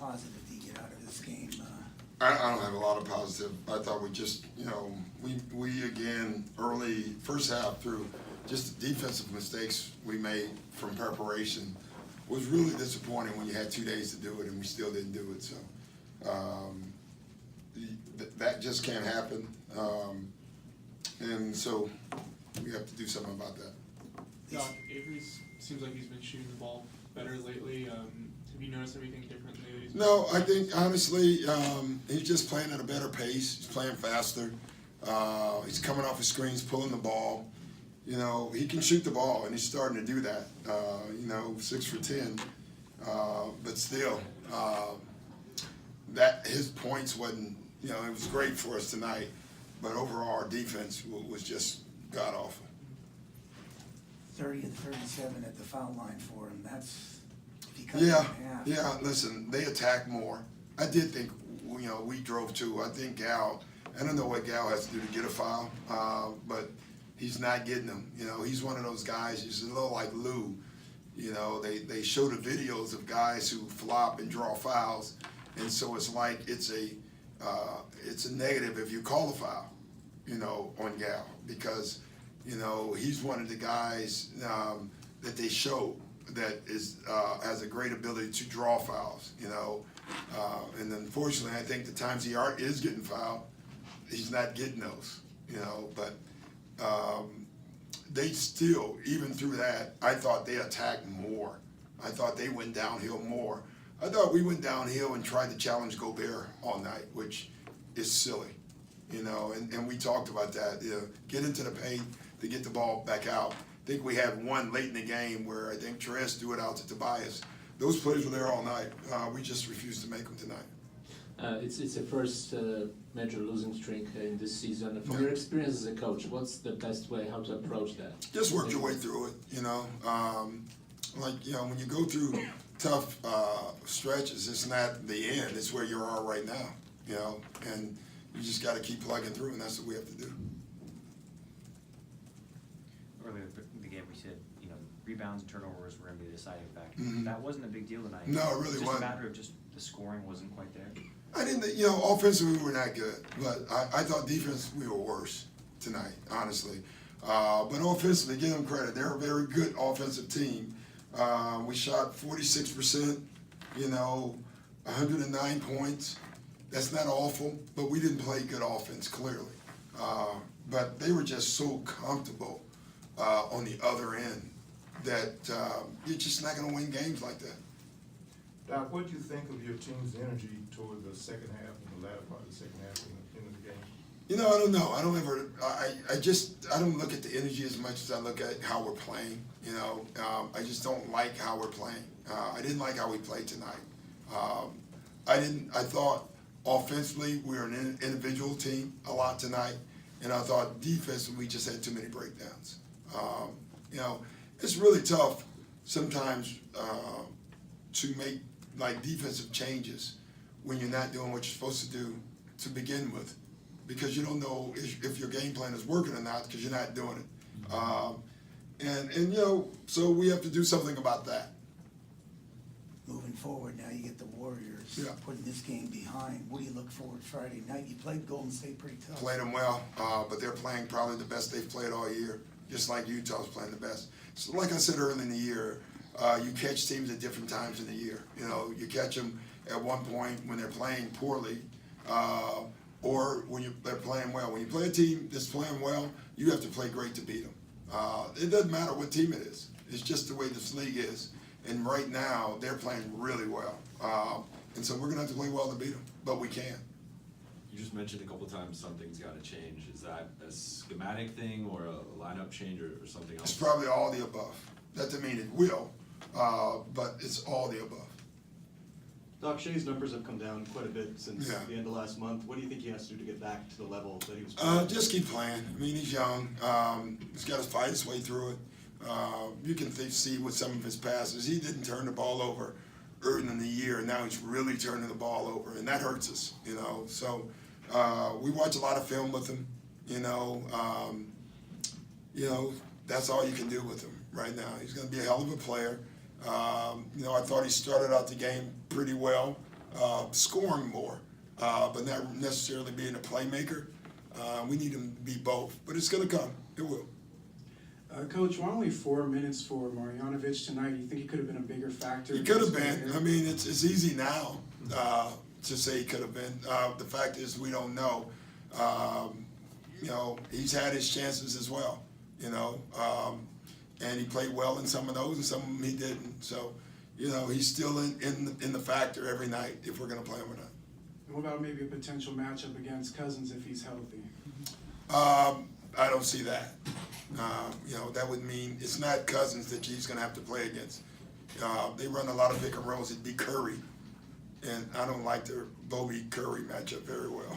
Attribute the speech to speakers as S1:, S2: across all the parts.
S1: positive do you get out of this game?
S2: I don't have a lot of positive. I thought we just, we again, early, first half through, just the defensive mistakes we made from preparation was really disappointing when you had 2 days to do it and we still didn't do it. So that just can't happen. And so we have to do something about that.
S3: Doc, Avery seems like he's been shooting the ball better lately. Have you noticed anything different lately?
S2: No, I think honestly, he's just playing at a better pace. He's playing faster. He's coming off his screens, pulling the ball. He can shoot the ball, and he's starting to do that. 6 for 10. But still, that his points wasn't. It was great for us tonight, but overall our defense was just god awful.
S1: 30 and 37 at the foul line for him. That's if he cuts it in half.
S2: Yeah. Listen, they attack more. I did think, we drove too. I think Gal. I don't know what Gal has to do to get a foul, but he's not getting them. He's one of those guys. He's a little like Lou. They show the videos of guys who flop and draw fouls, and so it's like it's a negative if you call a foul, on Gal because. He's one of the guys that they show that has a great ability to draw fouls. And unfortunately, I think the times he is getting fouled, he's not getting those. But they still, even through that, I thought they attacked more. I thought they went downhill more. I thought we went downhill and tried to challenge Gobert all night, which is silly. And we talked about that. Get into the paint to get the ball back out. I think we had one late in the game where I think Trez threw it out to Tobias. Those plays were there all night. We just refused to make them tonight.
S4: It's a first major losing streak in this season. From your experience as a coach, what's the best way how to approach that?
S2: Just work your way through it. When you go through tough stretches, it's not the end. It's where you are right now. And you just got to keep plugging through, and that's what we have to do.
S5: Earlier in the game, we said, rebounds and turnovers were going to be the deciding factor.
S2: Mm-hmm.
S5: That wasn't a big deal tonight.
S2: No, it really
S5: It's just
S2: wasn't.
S5: a matter of just the scoring wasn't quite there.
S2: I didn't, offensively we were not good, but I thought defense we were worse tonight, honestly. But offensively, give them credit. They're a very good offensive team. We shot 46%, 109 points. That's not awful, but we didn't play good offense, clearly. But they were just so comfortable on the other end that you're just not going to win games like that.
S6: Doc, what do you think of your team's energy toward the second half and the latter part of the second half in the game?
S2: I don't know. I don't ever. I don't look at the energy as much as I look at how we're playing. I just don't like how we're playing. I didn't like how we played tonight. I thought offensively we were an individual team a lot tonight, and I thought defensively we just had too many breakdowns. It's really tough sometimes to make defensive changes when you're not doing what you're supposed to do to begin with, because you don't know if your game plan is working or not because you're not doing it. So we have to do something about that.
S1: Moving forward, now you get the Warriors putting this game behind. What do you look forward Friday night? You played Golden State pretty tough.
S2: Played them well, but they're playing probably the best they've played all year, just like Utah's playing the best. So like I said early in the year, you catch teams at different times in the year. You catch them at one point when they're playing poorly, or when they're playing well. When you play a team that's playing well, you have to play great to beat them. It doesn't matter what team it is. It's just the way this league is. And right now, they're playing really well. And so we're going to have to play well to beat them, but we can.
S7: You just mentioned a couple times something's got to change. Is that a schematic thing or a lineup change or something else?
S2: It's probably all the above. That doesn't mean it will, but it's all the above.
S8: Doc, Shea's numbers have come down quite a bit since
S2: Yeah.
S8: the end of last month. What do you think he has to do to get back to the level that he was playing?
S2: Just keep playing. I mean, he's young. He's got to fight his way through it. You can see with some of his passes, he didn't turn the ball over early in the year, and now he's really turning the ball over, and that hurts us, So we watch a lot of film with him, that's all you can do with him right now. He's going to be a hell of a player. I thought he started out the game pretty well. scoring more, but not necessarily being a playmaker. We need him to be both, but it's going to come. It will.
S9: Coach, why only 4 minutes for Marjanovic tonight? Do you think he could have been a bigger factor?
S2: He could have been. I mean, it's easy now to say he could have been. The fact is, we don't know. You know, he's had his chances as well. You know, and he played well in some of those, and some of them he didn't. So, you know, he's still in the factor every night if we're going to play him or not.
S9: And what about maybe a potential matchup against Cousins if he's healthy?
S2: I don't see that. You know, that would mean it's not Cousins that he's going to have to play against. They run a lot of pick and rolls. It'd be Curry. And I don't like the Bobby Curry matchup very well.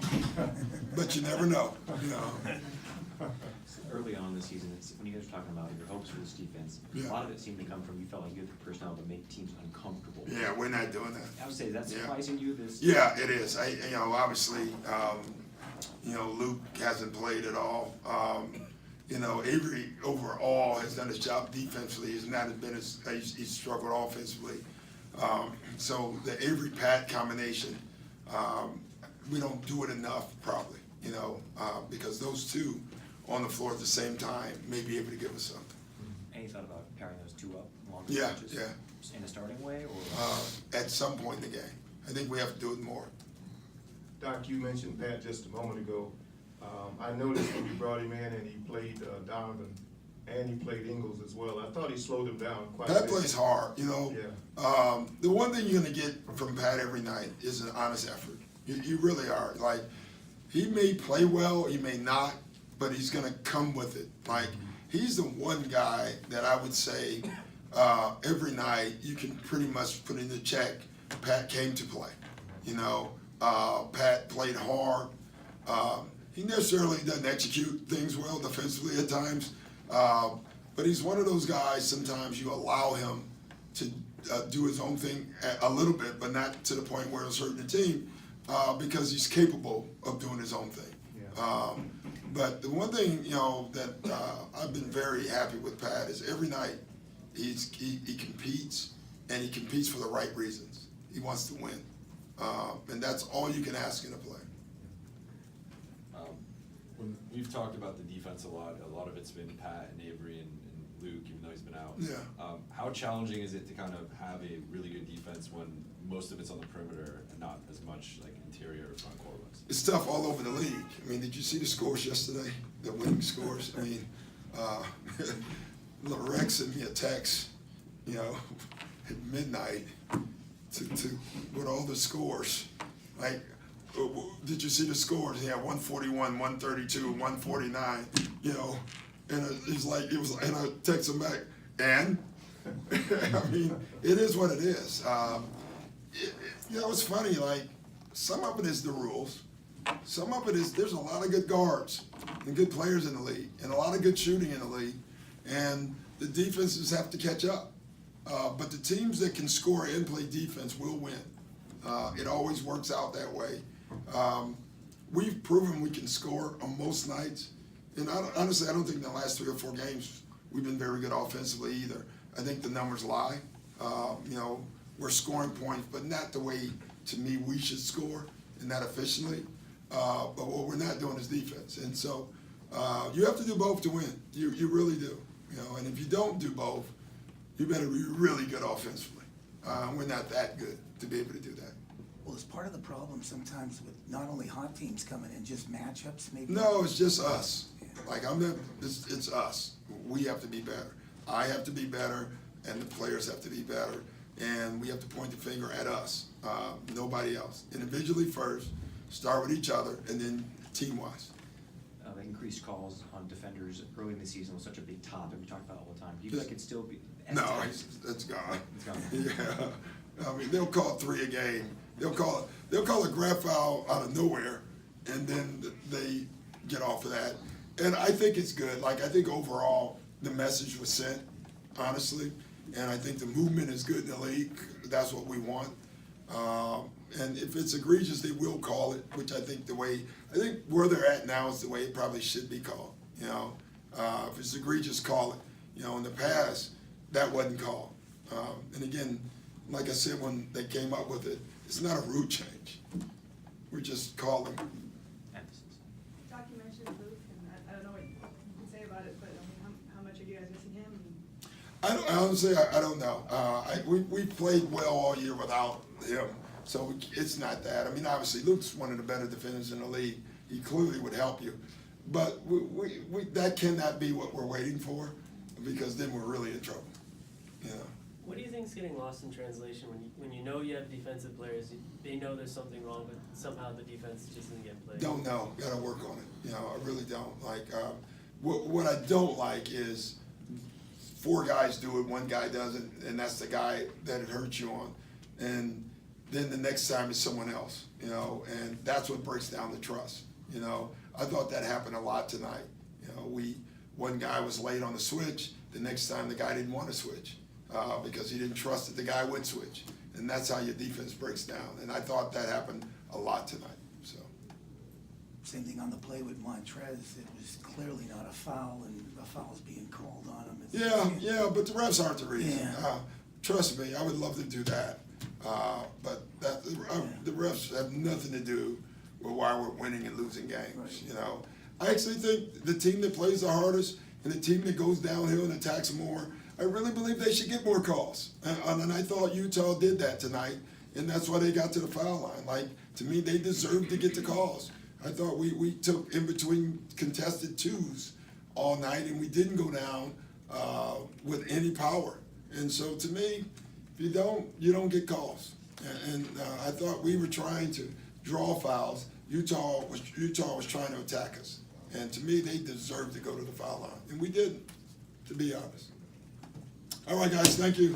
S2: But you never know, you know.
S5: Early on in the season, when you guys were talking about your hopes for this defense,
S2: Yeah.
S5: a lot of it seemed to come from you felt like you had the personnel to make teams uncomfortable.
S2: Yeah, we're not doing that.
S5: I would say that's
S2: Yeah.
S5: surprising you. This.
S2: Yeah, it is. You know, obviously, you know, Luke hasn't played at all. You know, Avery overall has done his job defensively. He's not been as he's struggled offensively. So the Avery Pat combination, we don't do it enough probably. You know, because those two on the floor at the same time may be able to give us something.
S5: Any thought about pairing those two up along
S2: Yeah,
S5: stretches?
S2: yeah.
S5: In a starting way, or
S2: At some point in the game, I think we have to do it more.
S6: Doc, you mentioned Pat just a moment ago. I noticed when you brought him in and he played Donovan and he played Ingles as well. I thought he slowed him down quite a bit.
S2: Pat plays hard, you know.
S6: Yeah.
S2: The one thing you're gonna get from Pat every night is an honest effort. You really are. Like, he may play well, he may not, but he's gonna come with it. Like, he's the one guy that I would say every night you can pretty much put in the check, Pat came to play. You know, Pat played hard. He necessarily doesn't execute things well defensively at times, but he's one of those guys, sometimes you allow him to do his own thing a little bit, but not to the point where it's hurting the team, because he's capable of doing his own thing.
S6: Yeah.
S2: But the one thing, you know, that I've been very happy with Pat is every night he competes, and he competes for the right reasons. He wants to win, and that's all you can ask in a player.
S7: When we've talked about the defense a lot of it's been Pat and Avery and Luke, even though he's been out.
S2: Yeah.
S7: How challenging is it to kind of have a really good defense when most of it's on the perimeter and not as much like interior or front court was?
S2: It's tough all over the league. I mean, did you see the scores yesterday? The winning scores? I mean, Rex sent me a text, you know, at midnight to with all the scores. Like, did you see the scores? Yeah, 141, 132, 149, you know, and it's like, and I text him back, and? I mean, it is what it is. You know, it's funny, like, some of it is the rules. Some of it is, there's a lot of good guards and good players in the league, and a lot of good shooting in the league, and the defenses have to catch up. But the teams that can score and play defense will win. It always works out that way. We've proven we can score on most nights, and honestly, I don't think in the last 3 or 4 games we've been very good offensively either. I think the numbers lie. You know, we're scoring points, but not the way, to me, we should score, and not efficiently. But what we're not doing is defense, and so you have to do both to win. You really do. You know, and if you don't do both, you better be really good offensively. We're not that good to be able to do that.
S1: Well, it's part of the problem sometimes with not only hot teams coming in, just matchups maybe.
S2: No, it's just us. Like, it's us. We have to be better. I have to be better, and the players have to be better, and we have to point the finger at us, nobody else. Individually first, start with each other, and then team-wise.
S5: the increased calls on defenders early in the season was such a big topic. We talked about it all the time. Do you think it could still be?
S2: No, it's gone.
S5: It's gone.
S2: Yeah, I mean, they'll call 3 a game. They'll call a grab foul out of nowhere, and then they get off of that. And I think it's good. Like, I think overall the message was sent, honestly, and I think the movement is good in the league. That's what we want. And if it's egregious, they will call it, which I think where they're at now is the way it probably should be called. You know, if it's egregious, call it. You know, in the past, that wasn't called. And again, like I said, when they came up with it, it's not a route change. We're just calling.
S5: Emphasis.
S10: Doc, you mentioned Luke, and I don't know what you can say about it, but I mean, how much are you guys missing him?
S2: Honestly, I don't know. We played well all year without him, so it's not that. I mean, obviously, Luke's one of the better defenders in the league. He clearly would help you. But that cannot be what we're waiting for, because then we're really in trouble, you know.
S11: What do you think is getting lost in translation when you know you have defensive players, they know there's something wrong, but somehow the defense just doesn't get played?
S2: Don't know. Got to work on it. You know, I really don't. Like, what I don't like is 4 guys do it, 1 guy doesn't, and that's the guy that it hurts you on. And then the next time it's someone else, you know, and that's what breaks down the trust. You know, I thought that happened a lot tonight. You know, one guy was late on the switch. The next time the guy didn't want to switch because he didn't trust that the guy would switch. And that's how your defense breaks down. And I thought that happened a lot tonight. So.
S1: Same thing on the play with Montrez. It was clearly not a foul, and a foul's being called on him.
S2: Yeah, but the refs aren't the reason.
S1: Yeah.
S2: Trust me, I would love to do that. But the refs have nothing to do with why we're winning and losing games.
S1: Right.
S2: You know, I actually think the team that plays the hardest and the team that goes downhill and attacks more, I really believe they should get more calls. And I thought Utah did that tonight, and that's why they got to the foul line. Like, to me, they deserved to get the calls. I thought we took in between contested 2s all night, and we didn't go down with any power. And so, to me, if you don't get calls. And I thought we were trying to draw fouls. Utah was trying to attack us. And to me, they deserved to go to the foul line. And we didn't, to be honest. All right, guys, thank you.